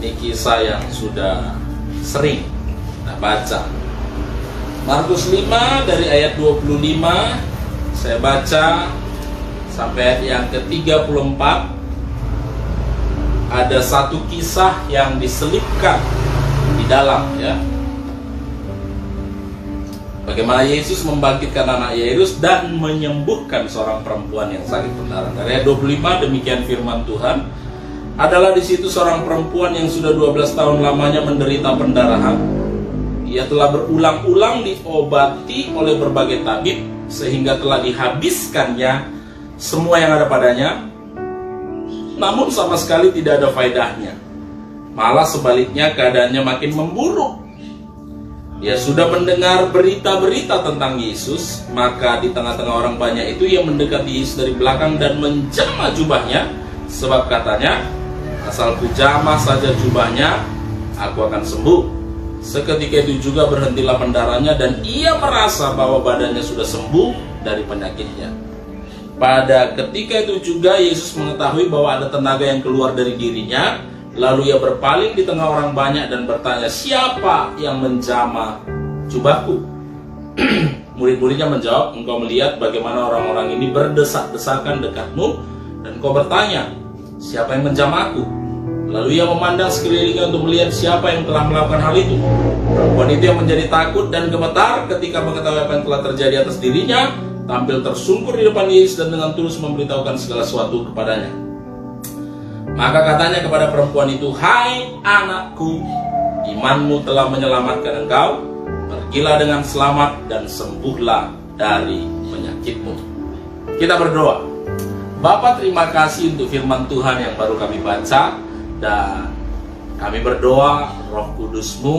Ini kisah yang sudah sering kita baca. Markus 5 dari ayat 25 saya baca sampai ayat yang ke-34. Ada satu kisah yang diselipkan di dalam, ya. Bagaimana Yesus membangkitkan anak Yairus dan menyembuhkan seorang perempuan yang sakit pendarahan. Dari ayat 25 demikian firman Tuhan. Adalah di situ seorang perempuan yang sudah 12 tahun lamanya menderita pendarahan. Ia telah berulang-ulang diobati oleh berbagai tabib sehingga telah dihabiskannya semua yang ada padanya. Namun sama sekali tidak ada faedahnya. Malah sebaliknya keadaannya makin memburuk. Dia sudah mendengar berita-berita tentang Yesus, maka di tengah-tengah orang banyak itu ia mendekati Yesus dari belakang dan menjamah jubahnya, sebab katanya, asal ku jamah saja jubahnya, aku akan sembuh. Seketika itu juga berhentilah pendarahannya dan ia merasa bahwa badannya sudah sembuh dari penyakitnya. Pada ketika itu juga Yesus mengetahui bahwa ada tenaga yang keluar dari dirinya. Lalu ia berpaling di tengah orang banyak dan bertanya, siapa yang menjamah jubahku? Murid-muridnya menjawab, engkau melihat bagaimana orang-orang ini berdesak-desakan dekatmu, dan kau bertanya, siapa yang menjamahku? Lalu ia memandang sekelilingnya untuk melihat siapa yang telah melakukan hal itu. Perempuan itu yang menjadi takut dan gemetar ketika mengetahui apa yang telah terjadi atas dirinya, tampil tersungkur di depan Yesus dan dengan tulus memberitahukan segala sesuatu kepadanya. Maka katanya kepada perempuan itu, hai anakku, imanmu telah menyelamatkan engkau, pergilah dengan selamat dan sembuhlah dari penyakitmu. Kita berdoa. Bapa, terima kasih untuk firman Tuhan yang baru kami baca, dan kami berdoa Roh Kudus-Mu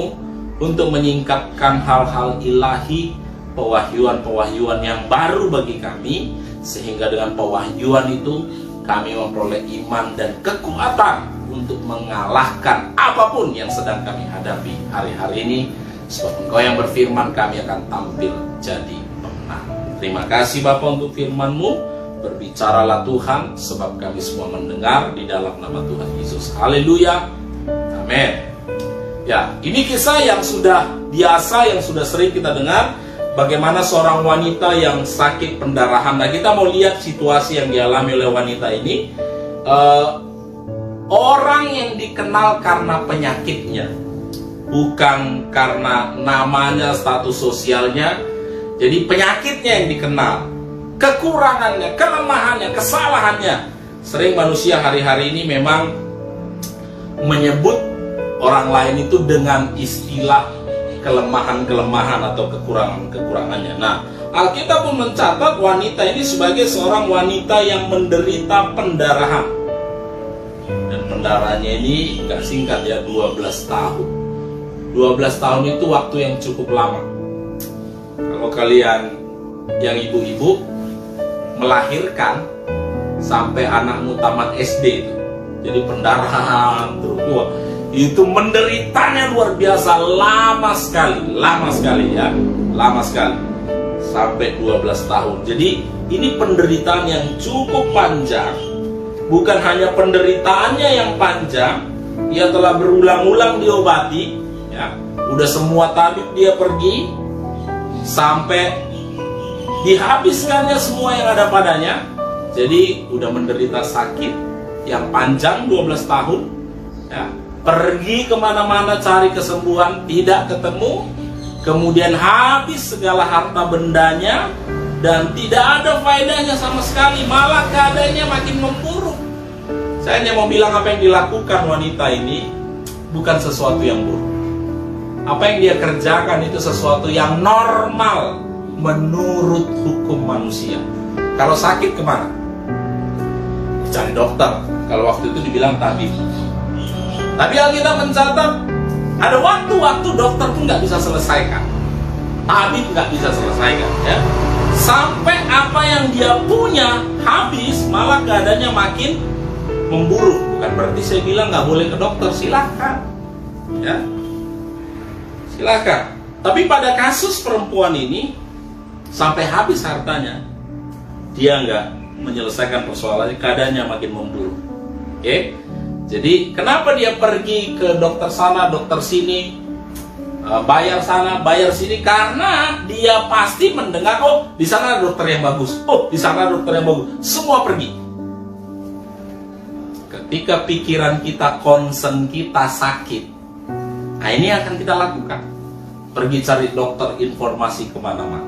untuk menyingkapkan hal-hal ilahi, pewahyuan-pewahyuan yang baru bagi kami, sehingga dengan pewahyuan itu kami memperoleh iman dan kekuatan untuk mengalahkan apapun yang sedang kami hadapi hari-hari ini. Sebab Engkau yang berfirman, kami akan tampil jadi pemenang. Terima kasih Bapa untuk firman-Mu. Berbicaralah Tuhan, sebab kami semua mendengar di dalam nama Tuhan Yesus. Haleluya. Amin. Ya, ini kisah yang sudah biasa, yang sudah sering kita dengar. Bagaimana seorang wanita yang sakit pendarahan. Nah, kita mau lihat situasi yang dialami oleh wanita ini. Orang yang dikenal karena penyakitnya, bukan karena namanya, status sosialnya. Jadi penyakitnya yang dikenal, kekurangannya, kelemahannya, kesalahannya. Sering manusia hari-hari ini memang menyebut orang lain itu dengan istilah kelemahan-kelemahan atau kekurangan-kekurangannya. Nah, Alkitab pun mencatat wanita ini sebagai seorang wanita yang menderita pendarahan. Dan pendarahannya ini gak singkat ya, 12 tahun. 12 tahun itu waktu yang cukup lama. Kalau kalian yang ibu-ibu melahirkan sampai anakmu tamat SD itu, jadi pendarahan terus, wah, itu menderitanya luar biasa, lama sekali ya, lama sekali, sampai 12 tahun. Jadi ini penderitaan yang cukup panjang. Bukan hanya penderitaannya yang panjang, ia telah berulang-ulang diobati, ya, udah semua tabib dia pergi, sampai dihabiskannya semua yang ada padanya. Jadi udah menderita sakit yang panjang 12 tahun, ya. Pergi kemana-mana cari kesembuhan, tidak ketemu. Kemudian habis segala harta bendanya, dan tidak ada faedahnya sama sekali. Malah keadaannya makin memburuk. Saya hanya mau bilang apa yang dilakukan wanita ini bukan sesuatu yang buruk. Apa yang dia kerjakan itu sesuatu yang normal menurut hukum manusia. Kalau sakit kemana? Cari dokter. Kalau waktu itu dibilang tabib. Tapi Alkitab mencatat ada waktu-waktu dokter pun nggak bisa selesaikan, tabib nggak bisa selesaikan, ya. Sampai apa yang dia punya habis, malah keadaannya makin memburuk. Bukan berarti saya bilang nggak boleh ke dokter, silakan, ya, silakan. Tapi pada kasus perempuan ini sampai habis hartanya, dia nggak menyelesaikan persoalannya, keadaannya makin memburuk. Oke? Jadi kenapa dia pergi ke dokter sana, dokter sini, bayar sana, bayar sini? Karena dia pasti mendengar, oh di sana ada dokter yang bagus, oh di sana ada dokter yang bagus. Semua pergi. Ketika pikiran kita, concern kita sakit, nah ini akan kita lakukan. Pergi cari dokter, informasi kemana-mana.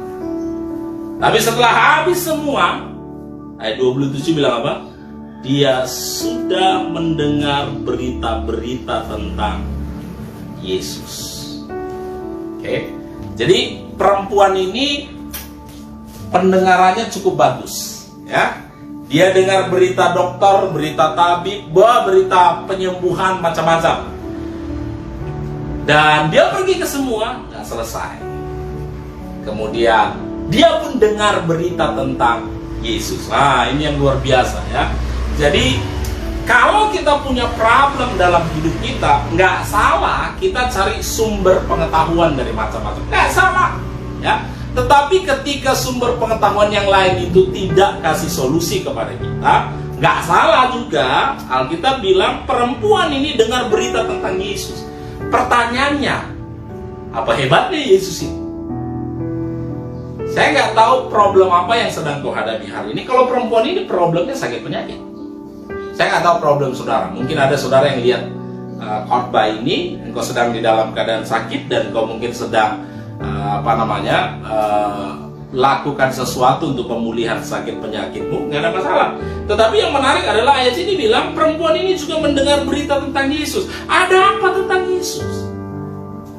Tapi setelah habis semua, ayat 27 bilang apa? Dia sudah mendengar berita-berita tentang Yesus. Oke. Jadi perempuan ini pendengarannya cukup bagus, ya. Dia dengar berita dokter, berita tabib, berita penyembuhan macam-macam. Dan dia pergi ke semua, nggak selesai. Kemudian dia pun dengar berita tentang Yesus. Nah, ini yang luar biasa, ya. Jadi kalau kita punya problem dalam hidup kita, nggak salah kita cari sumber pengetahuan dari macam-macam, nggak salah, ya. Tetapi ketika sumber pengetahuan yang lain itu tidak kasih solusi kepada kita, nggak salah juga. Alkitab bilang perempuan ini dengar berita tentang Yesus. Pertanyaannya, apa hebatnya Yesus ini? Saya nggak tahu problem apa yang sedang kau hadapi hari ini. Kalau perempuan ini problemnya sakit penyakit. Saya nggak tahu problem saudara. Mungkin ada saudara yang lihat khotbah ini, engkau sedang di dalam keadaan sakit dan kau mungkin sedang lakukan sesuatu untuk pemulihan sakit penyakitmu, nggak ada masalah. Tetapi yang menarik adalah ayat ini bilang perempuan ini juga mendengar berita tentang Yesus. Ada apa tentang Yesus?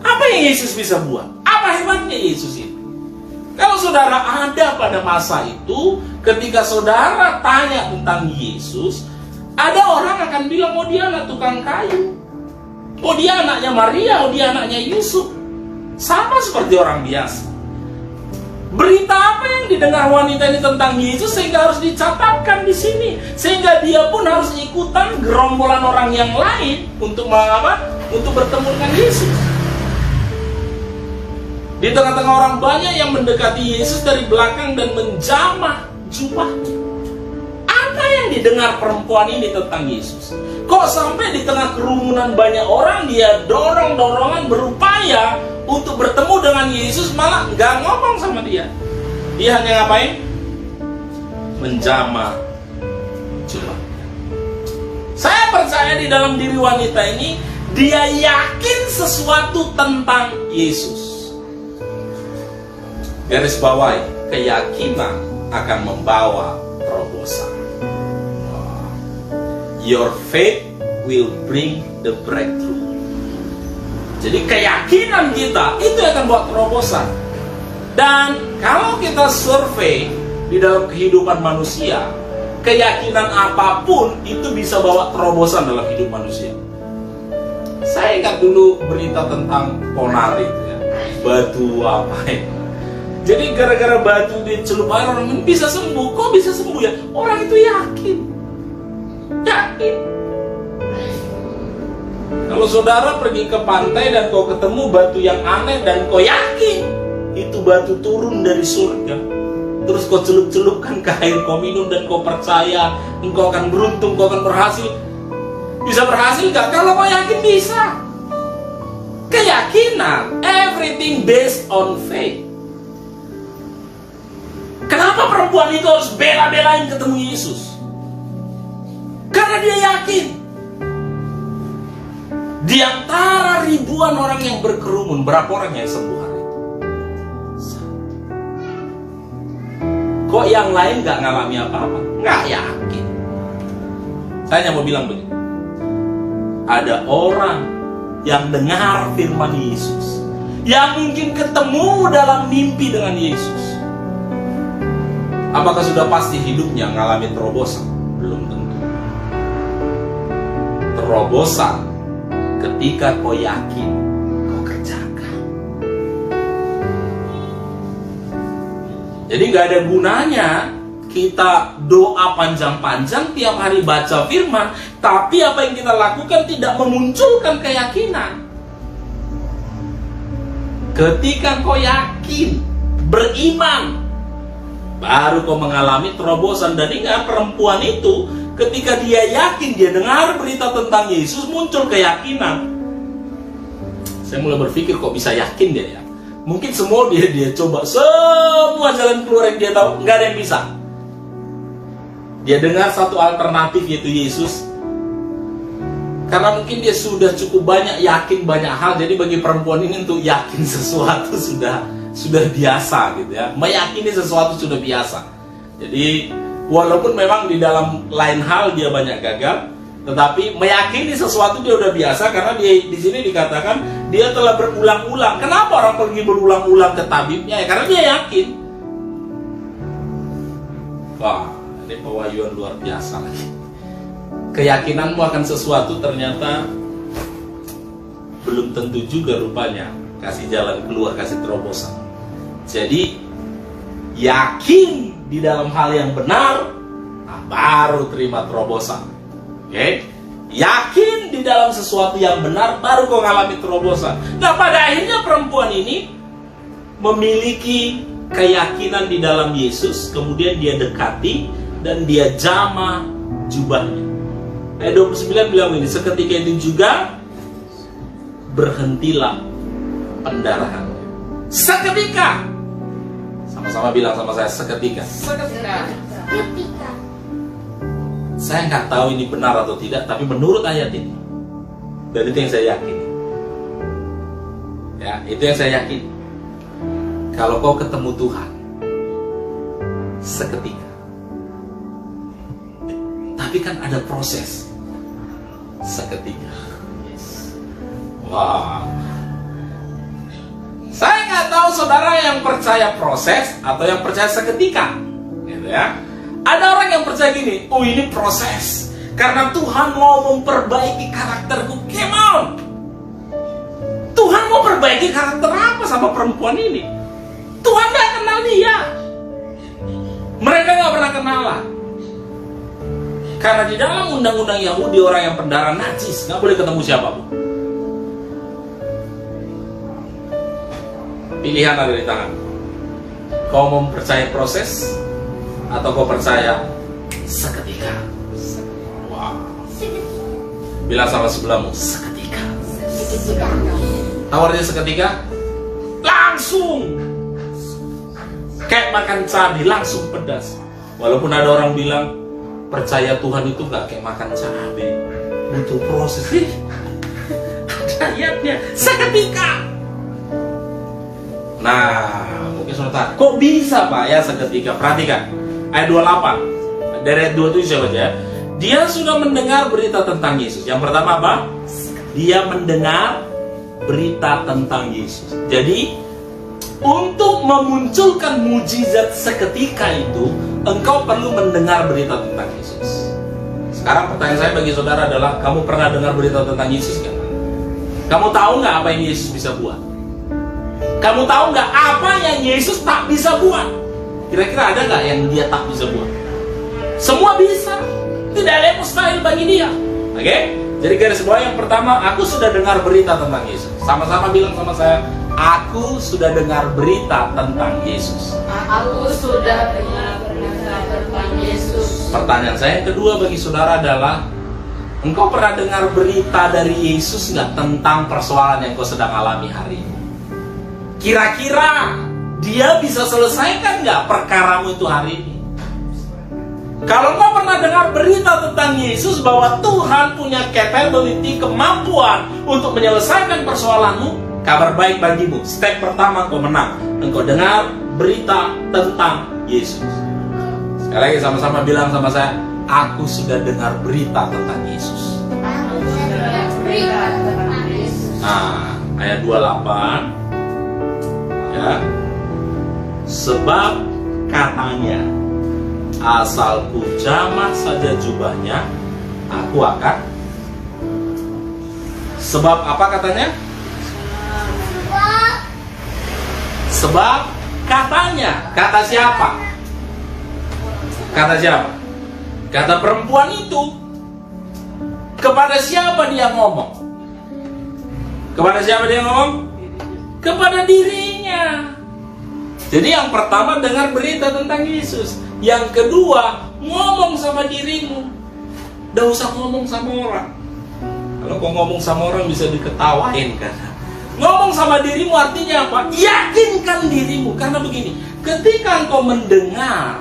Apa yang Yesus bisa buat? Apa hebatnya Yesus ini? Kalau saudara ada pada masa itu, ketika saudara tanya tentang Yesus, ada orang akan bilang, oh dia anak tukang kayu, oh dia anaknya Maria, oh dia anaknya Yusuf. Sama seperti orang biasa. Berita apa yang didengar wanita ini tentang Yesus sehingga harus dicatatkan di sini, sehingga dia pun harus ikutan gerombolan orang yang lain untuk untuk bertemu dengan Yesus. Di tengah-tengah orang banyak yang mendekati Yesus dari belakang dan menjamah jubahnya. Apa yang didengar perempuan ini tentang Yesus? Kok sampai di tengah kerumunan banyak orang dia dorong-dorongan berupaya untuk bertemu dengan Yesus, malah nggak ngomong sama dia. Dia hanya ngapain? Menjamah jubahnya. Saya percaya di dalam diri wanita ini, dia yakin sesuatu tentang Yesus. Garis bawahi, keyakinan akan membawa terobosan. Your faith will bring the breakthrough. Jadi keyakinan kita itu akan buat terobosan. Dan kalau kita survei di dalam kehidupan manusia, keyakinan apapun itu bisa bawa terobosan dalam hidup manusia. Saya ingat dulu berita tentang Ponari itu ya, batu apa itu. Jadi gara-gara batu dicelup air orang ini bisa sembuh. Kok bisa sembuh ya? Orang itu yakin. Kalau saudara pergi ke pantai dan kau ketemu batu yang aneh dan kau yakin itu batu turun dari surga, terus kau celup-celupkan ke air, kau minum dan kau percaya engkau akan beruntung, kau akan berhasil. Bisa berhasil gak? Kalau kau yakin bisa. Keyakinan, everything based on faith. Kenapa perempuan itu harus bela-belain ketemu Yesus? Karena dia yakin. Di antara ribuan orang yang berkerumun, berapa orang yang sembuh hari itu? Kok yang lain gak ngalami apa-apa? Gak yakin. Saya hanya mau bilang begini. Ada orang yang dengar firman Yesus, yang mungkin ketemu dalam mimpi dengan Yesus. Apakah sudah pasti hidupnya ngalami terobosan? Belum tentu. Terobosan ketika kau yakin, kau kerjakan. Jadi gak ada gunanya kita doa panjang-panjang tiap hari baca firman, tapi apa yang kita lakukan tidak memunculkan keyakinan. Ketika kau yakin, beriman, baru kau mengalami terobosan. Dan ingat, perempuan itu Ketika dia yakin, dia dengar berita tentang Yesus, muncul keyakinan. Saya mulai berpikir, kok bisa yakin dia ya? Mungkin semua dia coba, semua jalan keluar yang dia tahu, nggak ada yang bisa. Dia dengar satu alternatif, yaitu Yesus. Karena mungkin dia sudah cukup banyak yakin banyak hal, jadi bagi perempuan ini untuk yakin sesuatu sudah biasa gitu ya. Meyakini sesuatu sudah biasa. Jadi walaupun memang di dalam lain hal dia banyak gagal, tetapi meyakini sesuatu dia udah biasa, karena dia di sini dikatakan dia telah berulang-ulang. Kenapa orang pergi berulang-ulang ke tabibnya? Ya, karena dia yakin. Wah, ini pewahyuan luar biasa lagi. Keyakinanmu akan sesuatu ternyata belum tentu juga rupanya kasih jalan keluar, kasih terobosan. Jadi yakin di dalam hal yang benar, nah, baru terima terobosan. Oke? Yakin di dalam sesuatu yang benar, baru kau ngalami terobosan. Nah, pada akhirnya perempuan ini memiliki keyakinan di dalam Yesus, kemudian dia dekati dan dia jama jubahnya. Ayat 29 bilang ini, seketika itu juga berhentilah pendarahan. Seketika. Sama-sama bilang sama saya, seketika. Seketika. Saya nggak tahu ini benar atau tidak, tapi menurut ayat ini, dan itu yang saya yakin. Ya, itu yang saya yakin. Kalau kau ketemu Tuhan, seketika. Tapi kan ada proses. Seketika. Wah. Saya nggak tahu saudara yang percaya proses atau yang percaya seketika, gitu ya. Ada orang yang percaya gini, oh ini proses, karena Tuhan mau memperbaiki karakterku. Come on. Tuhan mau perbaiki karakter apa sama perempuan ini? Tuhan gak kenal dia. Mereka gak pernah kenalan. Karena di dalam undang-undang Yahudi, orang yang pendarah najis gak boleh ketemu siapapun. Pilihan ada di tangan. Kau mau percaya proses atau kau percaya seketika? Wow. Bilang sama sebelahmu, seketika. Tawarnya seketika, langsung kayak makan cabai, langsung pedas. Walaupun ada orang bilang percaya Tuhan itu gak kayak makan cabai, butuh proses. Ada ayatnya, seketika. Nah, mungkin saudara, kok bisa Pak ya seketika? Perhatikan ayat 28. Dari ayat 27 saya baca ya. Dia sudah mendengar berita tentang Yesus. Yang pertama apa? Dia mendengar berita tentang Yesus. Jadi untuk memunculkan mujizat seketika itu, engkau perlu mendengar berita tentang Yesus. Sekarang pertanyaan saya bagi saudara adalah, kamu pernah dengar berita tentang Yesus gak? Kamu tahu gak apa yang Yesus bisa buat? Kamu tahu nggak apa yang Yesus tak bisa buat? Kira-kira ada nggak yang dia tak bisa buat? Semua bisa. Tidak ada yang mustahil bagi dia. Oke? Jadi garis bawah yang pertama, aku sudah dengar berita tentang Yesus. Sama-sama bilang sama saya, aku sudah dengar berita tentang Yesus. Aku sudah dengar berita tentang Yesus. Pertanyaan saya yang kedua bagi saudara adalah, engkau pernah dengar berita dari Yesus nggak tentang persoalan yang kau sedang alami hari ini? Kira-kira dia bisa selesaikan nggak perkaramu itu hari ini? Kalau kau pernah dengar berita tentang Yesus bahwa Tuhan punya capability, kemampuan untuk menyelesaikan persoalanmu, kabar baik bagimu. Step pertama kau menang. Engkau dengar berita tentang Yesus. Sekali lagi sama-sama bilang sama saya, aku sudah dengar berita tentang Yesus. Aku sudah dengar berita tentang Yesus. Nah, ayat 28. Ya. Sebab katanya, asal ku jamah saja jubahnya, aku akan. Sebab apa katanya? Sebab katanya. Kata siapa? Kata siapa? Kata perempuan itu. Kepada siapa dia ngomong? Kepada siapa dia ngomong? Kepada dirinya. Jadi yang pertama dengar berita tentang Yesus. Yang kedua ngomong sama dirimu. Nggak usah ngomong sama orang. Kalau kau ngomong sama orang bisa diketawain kan. Ngomong sama dirimu artinya apa? Yakinkan dirimu. Karena begini, ketika engkau mendengar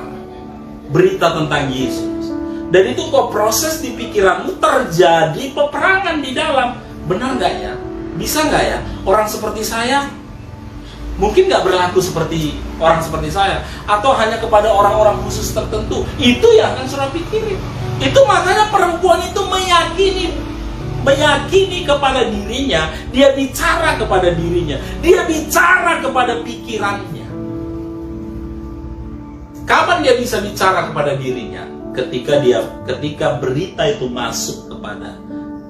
berita tentang Yesus, dan itu kau proses di pikiranmu, terjadi peperangan di dalam. Benar nggak ya? Bisa nggak ya? Orang seperti saya mungkin nggak berlaku seperti orang seperti saya, atau hanya kepada orang-orang khusus tertentu. Itu yang akan saudara pikirin. Itu makanya perempuan itu meyakini kepada dirinya. Dia bicara kepada dirinya, dia bicara kepada pikirannya. Kapan dia bisa bicara kepada dirinya? Ketika berita itu masuk kepada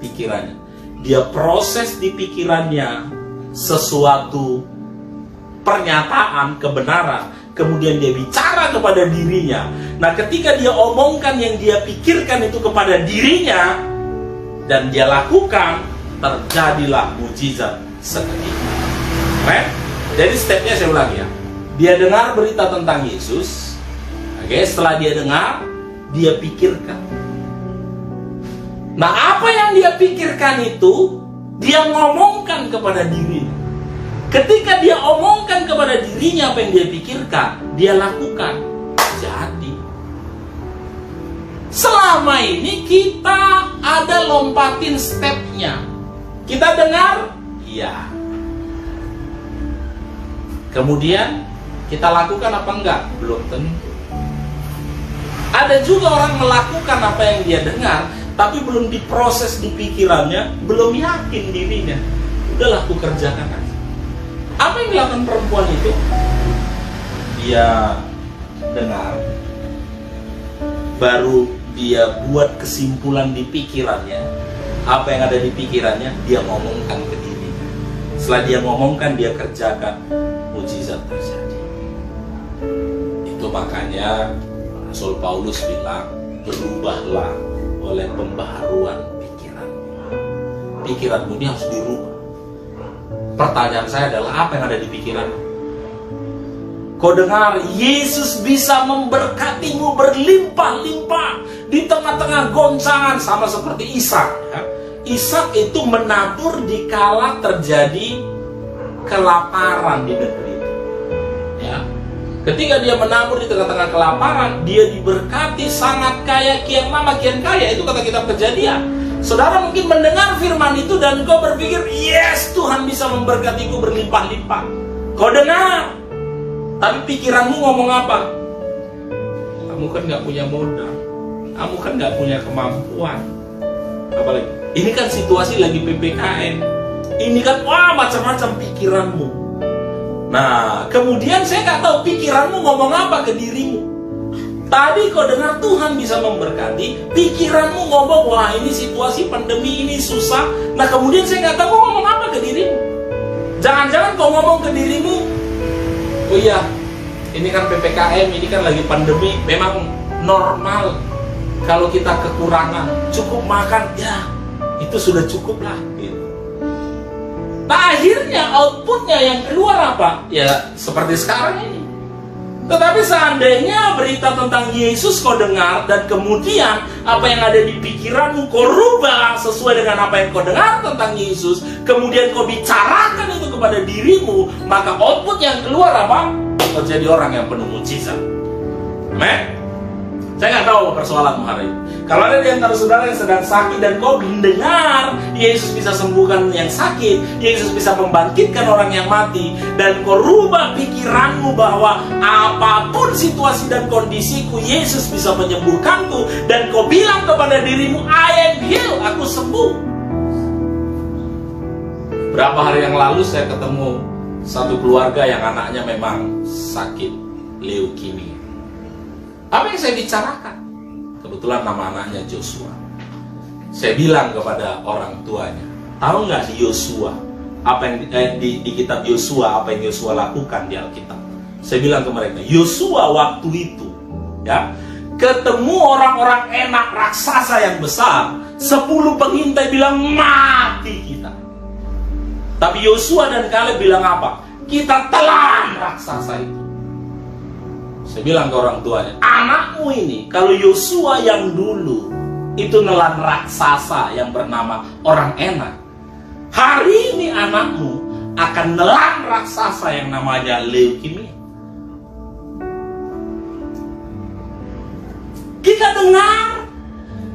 pikirannya, dia proses di pikirannya sesuatu pernyataan kebenaran, kemudian dia bicara kepada dirinya. Nah, ketika dia omongkan yang dia pikirkan itu kepada dirinya dan dia lakukan, terjadilah mujizat seketika. Right? Jadi stepnya saya ulangi ya. Dia dengar berita tentang Yesus. Oke, setelah dia dengar, dia pikirkan. Nah, apa yang dia pikirkan itu dia ngomongkan kepada dirinya. Ketika dia omongkan kepada dirinya apa yang dia pikirkan, dia lakukan. Jadi selama ini kita ada lompatin stepnya. Kita dengar, iya. Kemudian kita lakukan apa enggak? Belum tentu. Ada juga orang melakukan apa yang dia dengar, tapi belum diproses di pikirannya, belum yakin dirinya. Udahlah, aku kerjakan aja. Apa yang dilakukan perempuan itu? Dia dengar, baru dia buat kesimpulan di pikirannya. Apa yang ada di pikirannya, dia ngomongkan ke dirinya. Setelah dia ngomongkan, dia kerjakan, mujizat terjadi. Itu makanya Rasul Paulus bilang, berubahlah oleh pembaharuan pikiranmu. Pikiranmu ini harus dirubah. Pertanyaan saya adalah, apa yang ada di pikiranmu? Kau dengar Yesus bisa memberkatimu berlimpah-limpah di tengah-tengah goncangan, sama seperti Ishak. Ishak itu menabur di kala terjadi kelaparan di negeri itu. Ya. Ketika dia menabur di tengah-tengah kelaparan, dia diberkati sangat kaya, kian lama kian kaya. Itu kata kitab Kejadian. Saudara mungkin mendengar firman itu dan kau berpikir, yes, Tuhan bisa memberkatiku berlimpah-limpah. Kau dengar, tapi pikiranmu ngomong apa? Kamu kan gak punya modal, kamu kan gak punya kemampuan. Apalagi, ini kan situasi lagi PPKM. Ini kan, wah, macam-macam pikiranmu. Nah, kemudian saya gak tahu pikiranmu ngomong apa ke dirimu. Tadi kau dengar Tuhan bisa memberkati, pikiranmu ngomong, wah ini situasi pandemi ini susah. Nah, kemudian saya nggak tahu kau ngomong apa ke dirimu. Jangan-jangan kau ngomong ke dirimu, oh iya, ini kan PPKM, ini kan lagi pandemi, memang normal. Kalau kita kekurangan, cukup makan, ya itu sudah cukup lah. Gitu. Nah, akhirnya outputnya yang keluar apa? Ya seperti sekarang ini. Tetapi seandainya berita tentang Yesus kau dengar, dan kemudian apa yang ada di pikiranmu kau rubah sesuai dengan apa yang kau dengar tentang Yesus, kemudian kau bicarakan itu kepada dirimu, maka output yang keluar apa? Kau jadi orang yang penuh mujizat. Amen. Saya nggak tahu persoalanmu hari ini. Kalau ada di antara saudara yang sedang sakit dan kau mendengar Yesus bisa sembuhkan yang sakit, Yesus bisa membangkitkan orang yang mati, dan kau rubah pikiranmu bahwa apapun situasi dan kondisiku, Yesus bisa menyembuhkanku, dan kau bilang kepada dirimu, I am healed, aku sembuh. Berapa hari yang lalu saya ketemu satu keluarga yang anaknya memang sakit leukemia. Apa yang saya bicarakan? Kebetulan nama anaknya Joshua. Saya bilang kepada orang tuanya, tahu nggak di Yosua apa yang di kitab Yosua, apa yang Yosua lakukan di Alkitab? Saya bilang ke mereka, Yosua waktu itu, ya, ketemu orang-orang enak raksasa yang besar, 10 pengintai bilang mati kita. Tapi Yosua dan Kaleb bilang apa? Kita telan raksasa itu. Saya bilang ke orang tuanya, anakmu ini, kalau Yosua yang dulu itu nelan raksasa yang bernama orang enak. Hari ini anakmu akan nelan raksasa yang namanya leukemia. Kita dengar,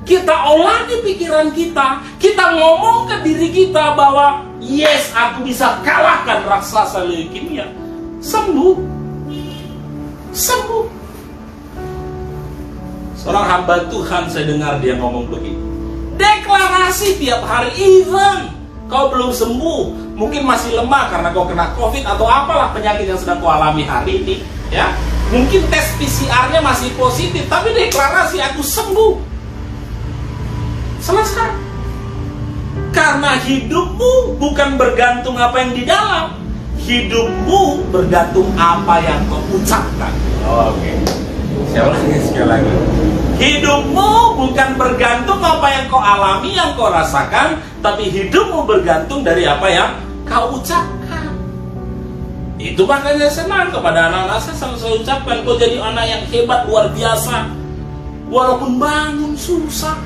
kita olah di pikiran kita ngomong ke diri kita bahwa yes, aku bisa kalahkan raksasa leukemia. Sembuh. Seorang hamba Tuhan, saya dengar dia ngomong begini, deklarasi tiap hari, even kau belum sembuh, mungkin masih lemah karena kau kena COVID atau apalah penyakit yang sedang kau alami hari ini, ya. Mungkin tes PCR-nya masih positif, tapi deklarasi aku sembuh. Selesai. Karena hidupmu bukan bergantung apa yang di dalam, hidupmu bergantung apa yang kau ucapkan. Oke. Siapa lagi sekali lagi? Hidupmu bukan bergantung apa yang kau alami, yang kau rasakan, tapi hidupmu bergantung dari apa yang kau ucapkan. Itu makanya saya senang kepada anak-anak saya selalu saya ucapkan, kau jadi anak yang hebat, luar biasa. Walaupun bangun susah.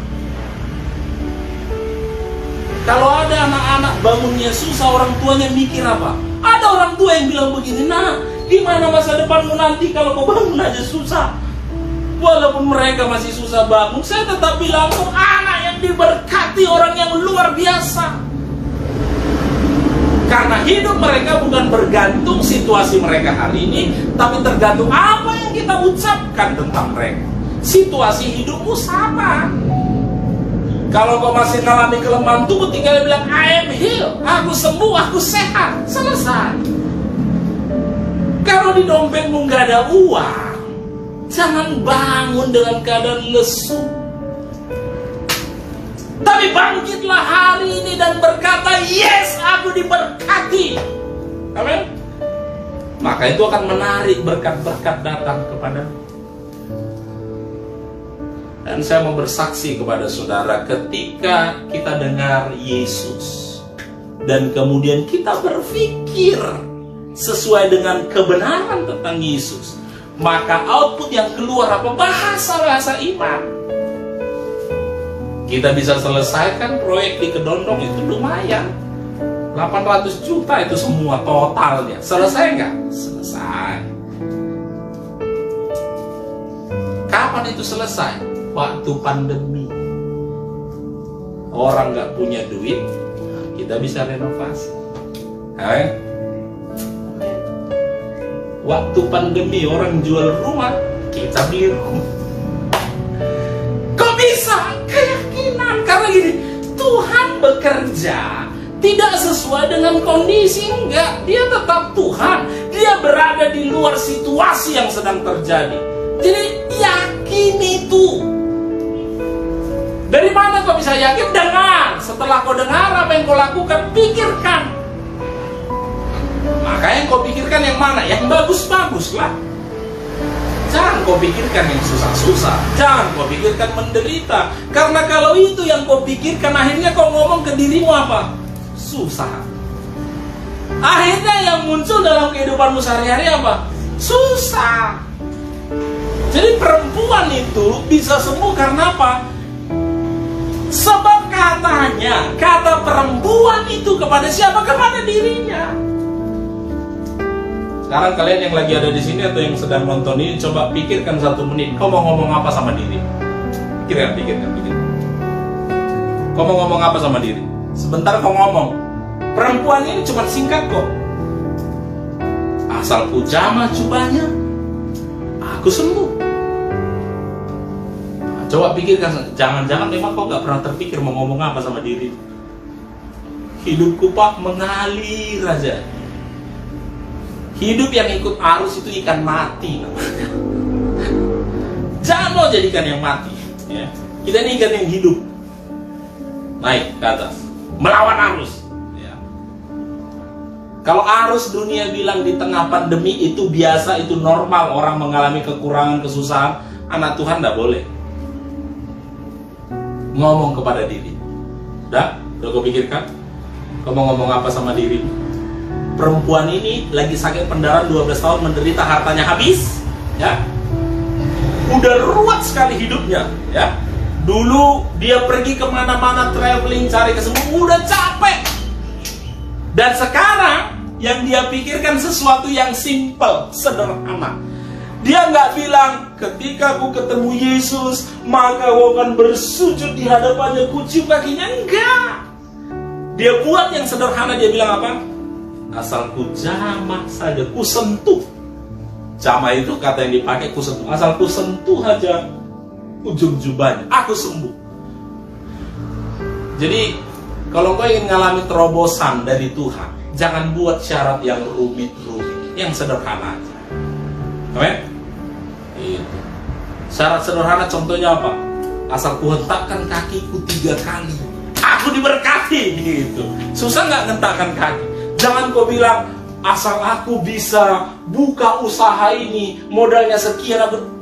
Kalau ada anak-anak bangunnya susah, orang tuanya mikir apa? Ada orang tua yang bilang begini, nah, gimana masa depanmu nanti kalau kau bangun aja susah? Walaupun mereka masih susah bangun, saya tetap bilang, kau anak yang diberkati, orang yang luar biasa. Karena hidup mereka bukan bergantung situasi mereka hari ini, tapi tergantung apa yang kita ucapkan tentang mereka. Situasi hidupmu sama. Kalau kau masih mengalami kelemahan tubuh, tinggal bilang, I am healed, aku sembuh, aku sehat, selesai. Kalau di dompetmu nggak ada uang, jangan bangun dengan keadaan lesu. Tapi bangkitlah hari ini dan berkata, yes, aku diberkati. Amin. Maka itu akan menarik berkat-berkat datang kepadamu. Dan saya mau bersaksi kepada saudara, ketika kita dengar Yesus dan kemudian kita berpikir sesuai dengan kebenaran tentang Yesus, maka output yang keluar apa? Bahasa-bahasa iman. Kita bisa selesaikan proyek di Kedondong itu lumayan, 800 juta itu semua totalnya. Selesai nggak? Selesai. Kapan itu selesai? Waktu pandemi. Orang nggak punya duit, kita bisa renovasi. Waktu pandemi orang jual rumah, kita beli rumah. Kok bisa? Keyakinan. Karena gini, Tuhan bekerja tidak sesuai dengan kondisi, enggak. Dia tetap Tuhan. Dia berada di luar situasi yang sedang terjadi. Jadi yakin itu. Dari mana kau bisa yakin? Dengar. Setelah kau dengar apa yang kau lakukan, pikirkan. Maka yang kau pikirkan yang mana? Yang bagus-bagus lah. Jangan kau pikirkan yang susah-susah. Jangan kau pikirkan menderita. Karena kalau itu yang kau pikirkan, akhirnya kau ngomong ke dirimu apa? Susah. Akhirnya yang muncul dalam kehidupanmu sehari-hari apa? Susah. Jadi perempuan itu bisa sembuh karena apa? Sebab katanya, kata perempuan itu kepada siapa? Kepada dirinya. Sekarang kalian yang lagi ada di sini atau yang sedang nonton ini, coba pikirkan 1 menit. Kau mau ngomong apa sama diri? Pikirkan. Kau mau ngomong apa sama diri? Sebentar kau ngomong. Perempuan ini cuma singkat kok. Asal ku jamah cubanya, aku sembuh. Coba pikirkan, jangan-jangan memang kau gak pernah terpikir mau ngomong apa sama diri. Hidupku Pak mengalir aja. Hidup yang ikut arus itu ikan mati namanya. Jangan lo jadikan yang mati, ya. Kita ini ikan yang hidup, naik ke atas, melawan arus, ya. Kalau arus dunia bilang di tengah pandemi itu biasa, itu normal, orang mengalami kekurangan, kesusahan, anak Tuhan tidak boleh ngomong kepada diri. Udah kau pikirkan? Kau mau ngomong apa sama diri? Perempuan ini lagi sakit pendarahan 12 tahun, menderita, hartanya habis, ya. Udah ruwet sekali hidupnya, ya. Dulu dia pergi kemana-mana traveling cari kesembuhan, udah capek. Dan sekarang yang dia pikirkan sesuatu yang simple, sederhana. Dia nggak bilang, ketika aku ketemu Yesus, maka aku akan bersujud di hadapannya, ku cium kakinya. Enggak. Dia buat yang sederhana, dia bilang apa? Asal ku jamah saja, ku sentuh. Jamah itu kata yang dipakai, ku sentuh. Asal ku sentuh aja ujung jubahnya, aku sembuh. Jadi, kalau kau ingin mengalami terobosan dari Tuhan, jangan buat syarat yang rumit-rumit, yang sederhana aja. Amin? Itu. Syarat sederhana contohnya apa? Asal ku hentakkan kakiku 3 kali, aku diberkati, gitu. Susah nggak hentakkan kaki? Jangan kau bilang, asal aku bisa buka usaha ini, modalnya sekian, aku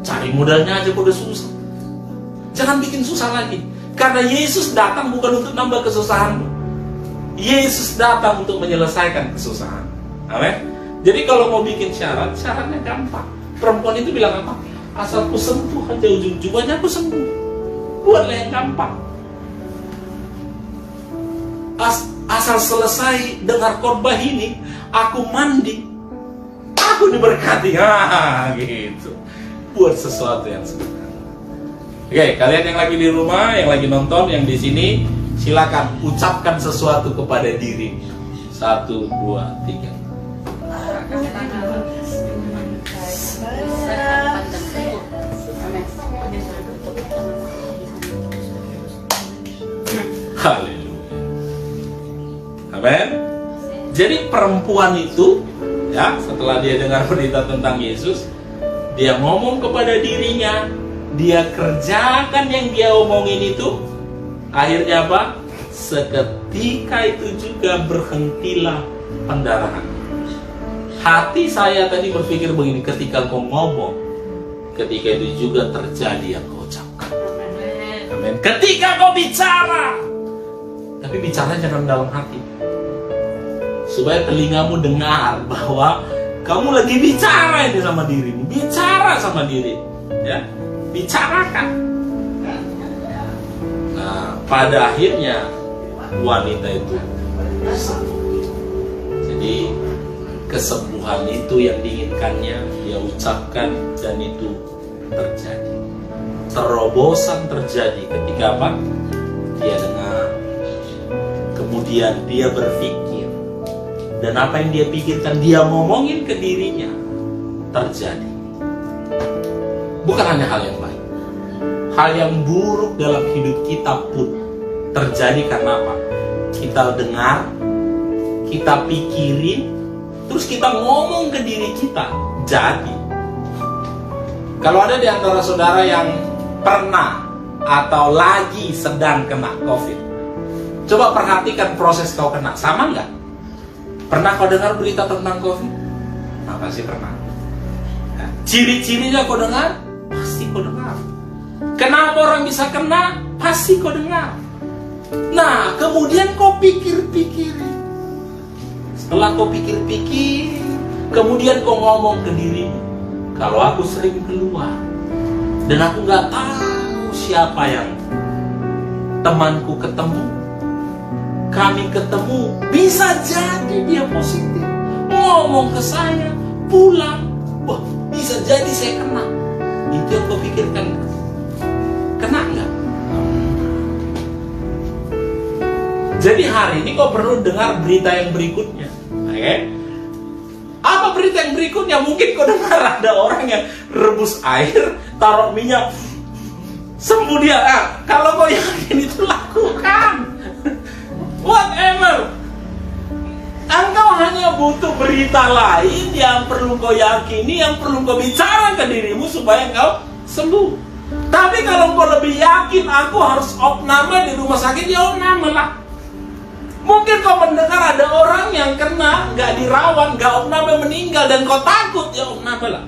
cari modalnya aja udah susah. Jangan bikin susah lagi. Karena Yesus datang bukan untuk nambah kesusahanmu. Yesus datang untuk menyelesaikan kesusahan. Amin. Jadi kalau mau bikin syarat, syaratnya gampang. Perempuan itu bilang apa? Asal ku sentuh aja ujung jubahnya, aku sembuh. Buatlah yang gampang. Asal selesai dengar khotbah ini, aku mandi, aku diberkati. Gitu. Buat sesuatu yang sederhana. Oke, kalian yang lagi di rumah, yang lagi nonton, yang di sini, silakan ucapkan sesuatu kepada diri. 1, 2, 3. Haleluya. Amin. Jadi perempuan itu, ya, setelah dia dengar berita tentang Yesus, dia ngomong kepada dirinya, dia kerjakan yang dia omongin itu. Akhirnya apa? Seketika itu juga berhentilah pendarahan. Hati saya tadi berpikir begini, ketika kau ngomong, ketika itu juga terjadi yang kau ucapkan. Amin. Ketika kau bicara, tapi bicara jangan dalam hati, supaya telingamu dengar bahwa kamu lagi bicara ini sama dirimu, bicara sama diri, ya, bicarakan. Nah, pada akhirnya wanita itu sembuh. Jadi kesembuhan itu yang diinginkannya dia ucapkan dan itu terjadi. Terobosan terjadi ketika apa? Dia dengar, kemudian dia berpikir, dan apa yang dia pikirkan dia ngomongin ke dirinya, terjadi. Bukan hanya hal yang baik, hal yang buruk dalam hidup kita pun terjadi karena apa? Kita dengar, kita pikirin, terus kita ngomong ke diri kita, jadi. Kalau ada di antara saudara yang pernah atau lagi sedang kena COVID, coba perhatikan proses kau kena, sama nggak? Pernah kau dengar berita tentang COVID? Nah, pasti pernah. Nah, ciri-cirinya kau dengar? Pasti kau dengar. Kenapa orang bisa kena? Pasti kau dengar. Nah, kemudian kau pikir-pikir. Setelah kau pikir-pikir, kemudian kau ngomong ke dirimu, kalau aku sering keluar dan aku nggak tahu siapa yang temanku ketemu, kami ketemu, bisa jadi dia positif, ngomong ke saya, pulang, wah, bisa jadi saya kena. Itu yang kau pikirkan. Kena nggak? Jadi hari ini kau perlu dengar berita yang berikutnya. Oke? Apa berita yang berikutnya? Mungkin kau dengar ada orang yang rebus air, taruh minyak, sembuh dia. Kalau kau yakin itu lakukan. Whatever. Engkau hanya butuh berita lain yang perlu kau yakini, yang perlu kau bicara ke dirimu supaya engkau sembuh. Tapi kalau kau lebih yakin aku harus opname di rumah sakit, ya opname lah. Mungkin kau mendengar ada orang yang kena, gak dirawat, gak opname, meninggal, dan kau takut, ya opname lah.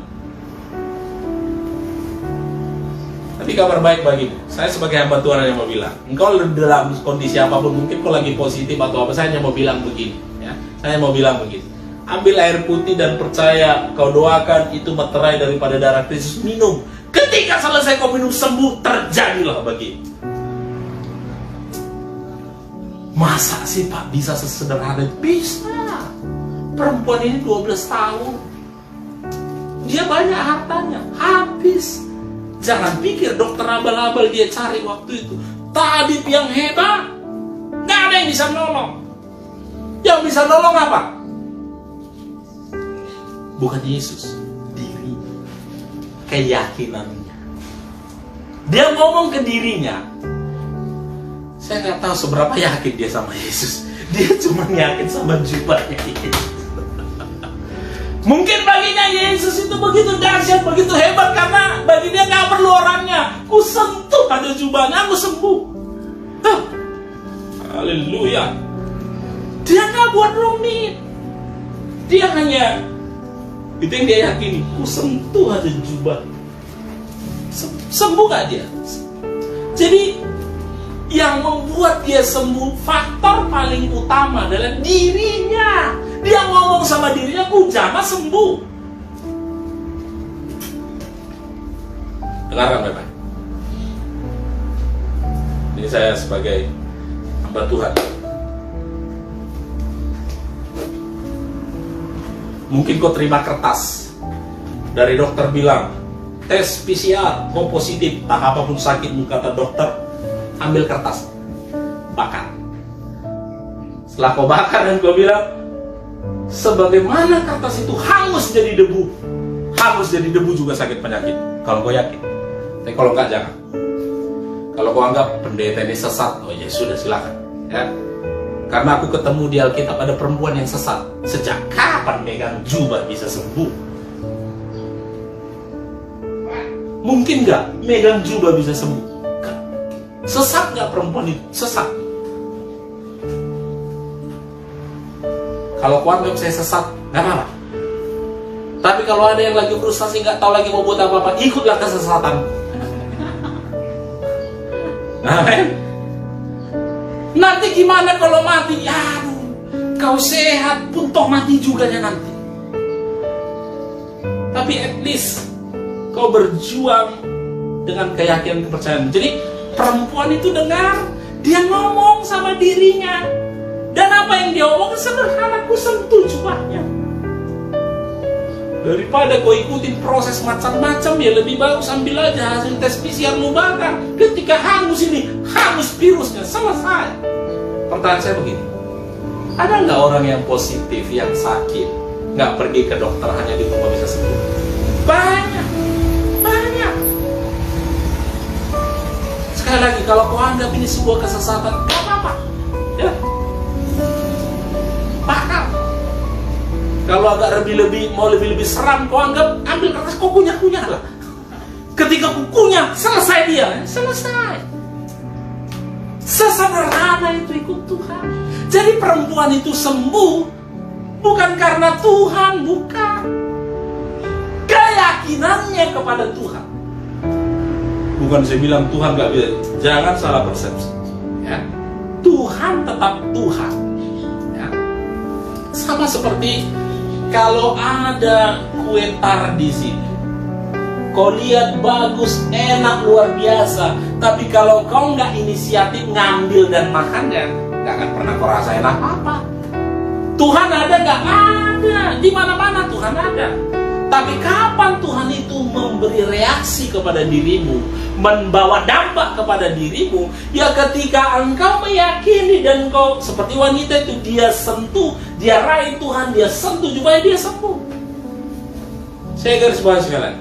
Tapi kabar baik bagimu, saya sebagai hamba Tuhan hanya mau bilang, engkau dalam kondisi apapun, mungkin kau lagi positif atau apa, saya hanya mau bilang begini, ya. Saya mau bilang begini, ambil air putih dan percaya, kau doakan itu meterai daripada darah Kristus, minum. Ketika selesai kau minum sembuh, terjadilah begitu. Masa sih Pak bisa sesederhana itu? Bisa. Perempuan ini 12 tahun. Dia banyak hartanya, habis. Jangan pikir dokter abal-abal dia cari waktu itu. Tabib yang hebat, nggak ada yang bisa nolong. Yang bisa nolong apa? Bukan Yesus, diri, keyakinannya. Dia ngomong ke dirinya. Saya nggak tahu seberapa yakin dia sama Yesus. Dia cuma yakin sama jubahnya Yesus. Mungkin baginya Yesus itu begitu dahsyat, begitu hebat, karena bagi dia nggak perlu orangnya. Ku sentuh ada jubahnya, aku sembuh. Haleluya. Dia nggak buat rumit. Dia hanya itu yang dia yakini. Ku sentuh ada jubah. Sembuh gak dia? Jadi yang membuat dia sembuh, faktor paling utama adalah dirinya. Dia ngomong sama dirinya, ku jamah sembuh. Dengarkan baik-baik. Ini saya sebagai hamba Tuhan. Mungkin kau terima kertas dari dokter bilang, tes PCR, kau positif, tak apapun sakitmu, kata dokter. Ambil kertas, bakar. Setelah kau bakar dan kau bilang, sebagaimana kertas itu hangus jadi debu, hangus jadi debu juga sakit penyakit. Kalau kau yakin, tapi kalau enggak jangan. Kalau kau anggap pendeta ini sesat, oh ya sudah silakan. Ya, karena aku ketemu di Alkitab ada perempuan yang sesat. Sejak kapan megang jubah bisa sembuh? Mungkin nggak megang jubah bisa sembuh? Sesat nggak perempuan itu? Sesat. Kalau kau anggap saya sesat, nggak apa-apa. Tapi kalau ada yang lagi frustasi, nggak tahu lagi mau buat apa-apa, ikutlah kesesatan. Amen. Nanti gimana kalau mati? Ya, kau sehat pun toh mati juga ya nanti. Tapi at least kau berjuang dengan keyakinan, kepercayaan. Jadi perempuan itu dengar, dia ngomong sama dirinya. Dan apa yang dia omong sederhana, ku sentuh jubahnya. Daripada kau ikutin proses macam-macam, ya lebih bagus ambil aja hasil tes PCR mu bakar. Ketika hangus ini, hangus virusnya, selesai. Pertanyaan saya begini, ada nggak orang yang positif, yang sakit, nggak pergi ke dokter, hanya di rumah bisa sembuh? Banyak. Sekali lagi, kalau kau anggap ini sebuah kesesatan, nggak apa-apa. Ya. Bakar. Kalau agak mau lebih seram, kau anggap, ambil kertas, kau kunyah-kunyah lah. Ketika kau kunyah, selesai dia. Selesai. Sesederhana itu ikut Tuhan. Jadi perempuan itu sembuh bukan karena Tuhan, bukan. Keyakinannya kepada Tuhan. Bukan saya bilang Tuhan gak bisa. Jangan salah persepsi. Ya. Tuhan tetap Tuhan. Ya. Sama seperti kalau ada kue tar di sini, kau lihat bagus, enak, luar biasa. Tapi kalau kau nggak inisiatif ngambil dan makannya, nggak akan pernah kau rasain apa-apa. Tuhan ada nggak? Ada. Di mana-mana Tuhan ada. Tapi kapan Tuhan itu memberi reaksi kepada dirimu, membawa dampak kepada dirimu? Ya ketika engkau meyakini dan kau seperti wanita itu, dia sentuh, dia raih Tuhan, dia sentuh supaya dia sembuh. Saya garis bawahi sekalian,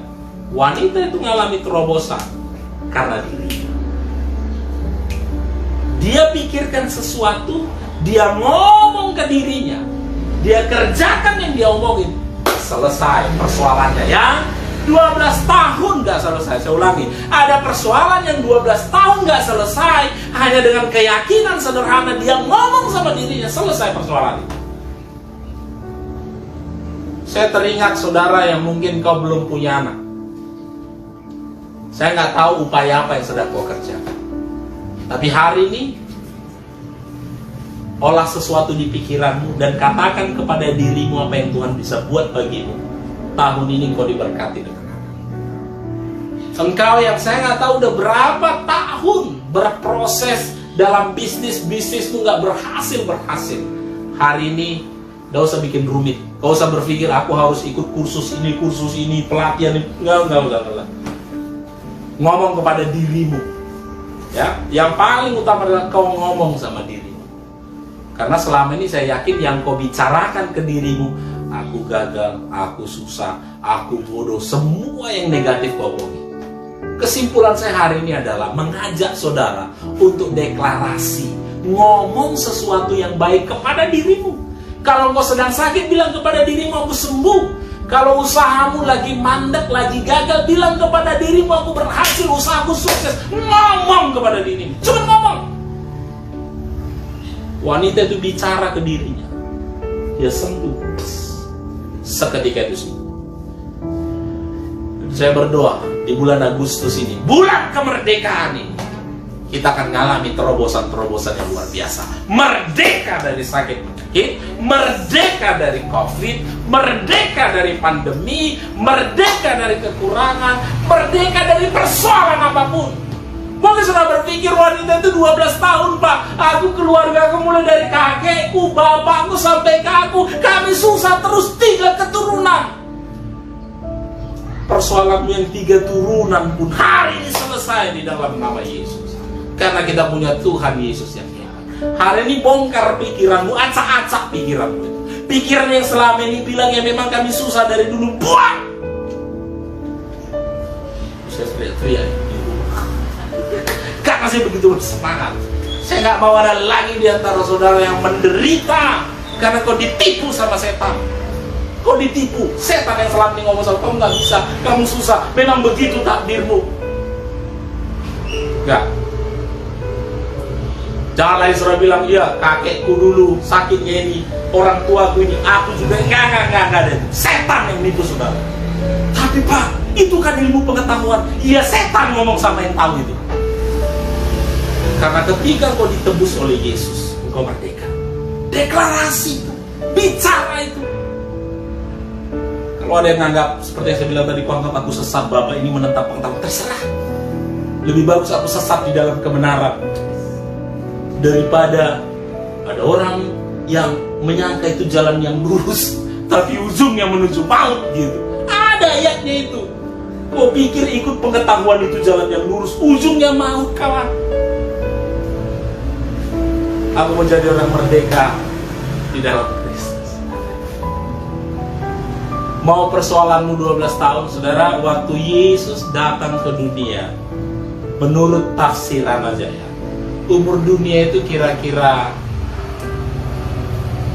wanita itu mengalami terobosan karena diri. Dia pikirkan sesuatu, dia ngomong ke dirinya, dia kerjakan yang dia omongin. Selesai persoalannya. Yang 12 tahun gak selesai. Saya ulangi, ada persoalan yang 12 tahun gak selesai, hanya dengan keyakinan sederhana dia ngomong sama dirinya, selesai persoalan itu. Saya teringat saudara yang mungkin kau belum punya anak. Saya nggak tahu upaya apa yang sedang kau kerjakan. Tapi hari ini olah sesuatu di pikiranmu dan katakan kepada dirimu apa yang Tuhan bisa buat bagimu. Tahun ini kau diberkati dengan anak. Engkau yang saya nggak tahu udah berapa tahun berproses dalam bisnismu nggak berhasil. Hari ini nggak usah bikin rumit, nggak usah berpikir aku harus ikut kursus ini, pelatihan ini. Nggak. Ngomong kepada dirimu, ya. Yang paling utama adalah kau ngomong sama dirimu. Karena selama ini saya yakin yang kau bicarakan ke dirimu, aku gagal, aku susah, aku bodoh, semua yang negatif kau omongin. Kesimpulan saya hari ini adalah mengajak saudara untuk deklarasi, ngomong sesuatu yang baik kepada dirimu. Kalau kau sedang sakit, bilang kepada dirimu, aku sembuh. Kalau usahamu lagi mandek, lagi gagal, bilang kepada dirimu, aku berhasil, usahaku sukses. Ngomong kepada dirimu, cuma ngomong. Wanita itu bicara ke dirinya, dia sembuh. Seketika itu sembuh. Saya berdoa di bulan Agustus ini, bulan kemerdekaan ini, kita akan mengalami terobosan-terobosan yang luar biasa. Merdeka dari sakit penyakit, merdeka dari COVID, merdeka dari pandemi, merdeka dari kekurangan, merdeka dari persoalan apapun. Mungkin sudah berpikir wanita itu 12 tahun, Pak. Aku keluarga aku mulai dari kakekku, bapakku sampai ke aku. Kami susah terus 3 keturunan. Persoalanmu yang 3 turunan pun hari ini selesai di dalam nama Yesus. Karena kita punya Tuhan Yesus yang hebat. Hari ini bongkar pikiranmu, acak-acak pikiranmu itu. Pikiran yang selama ini bilang ya memang kami susah dari dulu, buang! Saya teriak-teriak di rumah. Karena saya begitu bersemangat. Saya nggak mau ada lagi di antara saudara yang menderita karena kau ditipu sama setan. Kau ditipu, setan yang selama ini ngomong sama kamu nggak bisa, kamu susah, memang begitu takdirmu. Enggak. Jangan lagi saudara bilang, iya kakekku dulu sakitnya ini, orang tuaku ini, aku juga enggak ada. Setan yang nipu saudara. Tapi Pak, itu kan ilmu pengetahuan. Iya, setan ngomong sama yang tahu itu. Karena ketika kau ditebus oleh Yesus, engkau merdeka. Deklarasi itu, bicara itu. Kalau ada yang nganggap, seperti yang saya bilang tadi, kau anggap aku sesat, Bapak ini menentang pengetahuan, terserah. Lebih bagus aku sesat di dalam kebenaran daripada ada orang yang menyangka itu jalan yang lurus tapi ujungnya menuju maut gitu. Ada ayatnya itu. Kau pikir ikut pengetahuan itu jalan yang lurus, ujungnya maut, kawan. Aku menjadi orang merdeka di dalam Kristus. Mau persoalanmu 12 tahun, saudara, waktu Yesus datang ke dunia, menurut tafsiran aja ya, umur dunia itu kira-kira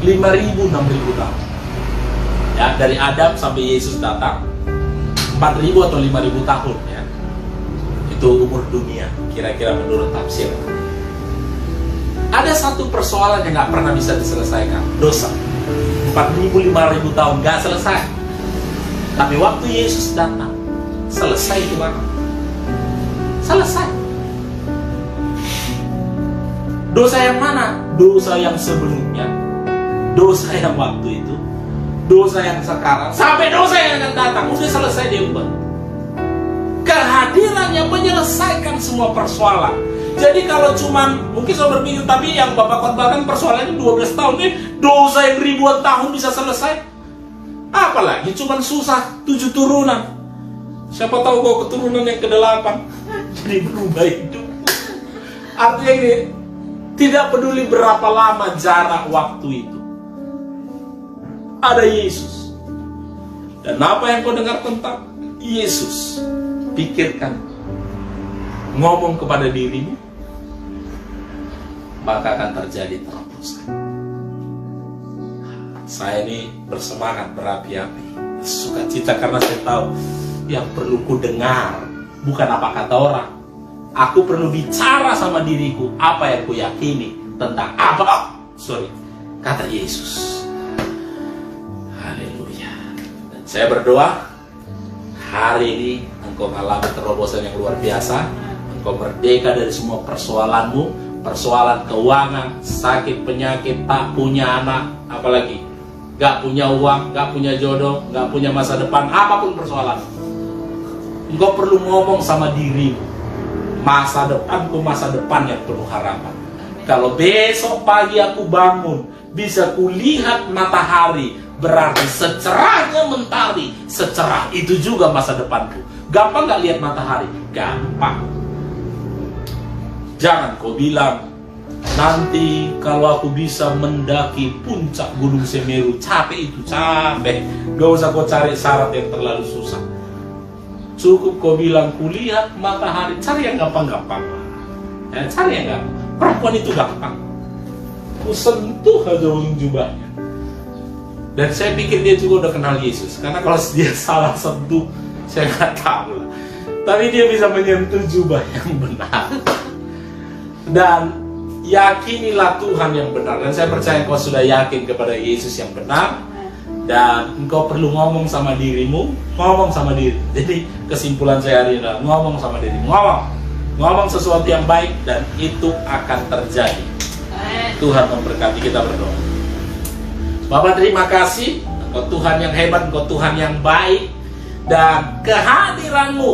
5.000-6.000 tahun. Ya, dari Adam sampai Yesus datang 4.000 atau 5.000 tahun ya. Itu umur dunia, kira-kira menurut tafsir. Ada satu persoalan yang gak pernah bisa diselesaikan, dosa. 4.000-5.000 tahun gak selesai. Tapi waktu Yesus datang, selesai itu kan? Selesai. Dosa yang mana? Dosa yang sebelumnya, dosa yang waktu itu, dosa yang sekarang, sampai dosa yang akan datang. Udah selesai dia ubah. Kehadirannya menyelesaikan semua persoalan. Jadi kalau cuman, mungkin saya berpikir, tapi yang Bapak khotbahkan persoalannya 12 tahun ini, dosa yang ribuan tahun bisa selesai. Apalagi cuman susah 7 turunan. Siapa tahu kau keturunan yang ke-8 jadi berubah hidup. Artinya ini, tidak peduli berapa lama jarak waktu itu, ada Yesus. Dan apa yang kau dengar tentang Yesus, pikirkan, ngomong kepada dirimu, maka akan terjadi terobosan. Saya ini bersemangat, berapi-api, sukacita karena saya tahu yang perlu ku dengar bukan apa kata orang. Aku perlu bicara sama diriku apa yang ku yakini tentang kata Yesus. Haleluya. Dan saya berdoa hari ini engkau mengalami terobosan yang luar biasa. Engkau merdeka dari semua persoalanmu, persoalan keuangan, sakit, penyakit, tak punya anak, apalagi gak punya uang, gak punya jodoh, gak punya masa depan, apapun persoalan. Engkau perlu ngomong sama dirimu, masa depanku masa depan yang penuh harapan. Kalau besok pagi aku bangun, bisa kulihat matahari, berarti secerahnya mentari, secerah itu juga masa depanku. Gampang gak lihat matahari? Gampang. Jangan kau bilang, nanti kalau aku bisa mendaki puncak Gunung Semeru, capek itu, capek. Gak usah kau cari syarat yang terlalu susah. Cukup kau bilang, kulihat matahari, cari yang gampang-gampang. Ya, cari yang gampang. Perempuan itu gampang. Ku sentuh aja ujung jubahnya. Dan saya pikir dia juga udah kenal Yesus. Karena kalau dia salah sentuh, saya nggak tahu lah. Tapi dia bisa menyentuh jubah yang benar. Dan yakinilah Tuhan yang benar. Dan saya percaya kau sudah yakin kepada Yesus yang benar. Dan engkau perlu ngomong sama dirimu, ngomong sama diri. Jadi kesimpulan saya hari ini adalah ngomong sama dirimu, ngomong sesuatu yang baik dan itu akan terjadi. Tuhan memberkati. Kita berdoa. Bapak, terima kasih. Engkau Tuhan yang hebat, Engkau Tuhan yang baik, dan kehadiran-Mu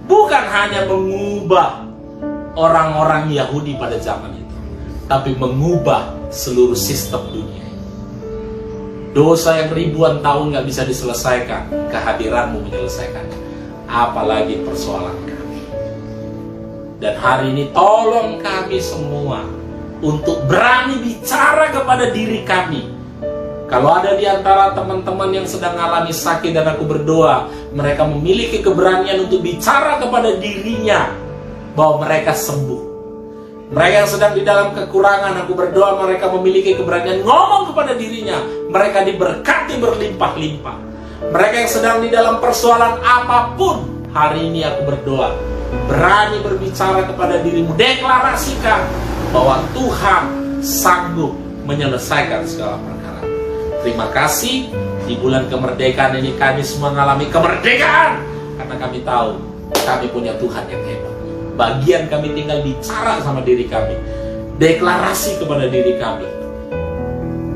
bukan hanya mengubah orang-orang Yahudi pada zaman itu, tapi mengubah seluruh sistem dunia. Dosa yang ribuan tahun gak bisa diselesaikan, kehadiran-Mu menyelesaikannya. Apalagi persoalan kami. Dan hari ini tolong kami semua untuk berani bicara kepada diri kami. Kalau ada di antara teman-teman yang sedang mengalami sakit dan aku berdoa, mereka memiliki keberanian untuk bicara kepada dirinya bahwa mereka sembuh. Mereka yang sedang di dalam kekurangan, aku berdoa mereka memiliki keberanian ngomong kepada dirinya, mereka diberkati berlimpah-limpah. Mereka yang sedang di dalam persoalan apapun, hari ini aku berdoa, berani berbicara kepada dirimu, deklarasikan bahwa Tuhan sanggup menyelesaikan segala perkara. Terima kasih, di bulan kemerdekaan ini kami semua mengalami kemerdekaan, karena kami tahu kami punya Tuhan yang hebat. Bagian kami tinggal bicara sama diri kami, deklarasi kepada diri kami,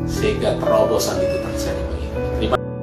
sehingga terobosan itu terjadi bagi kami. Terima kasih.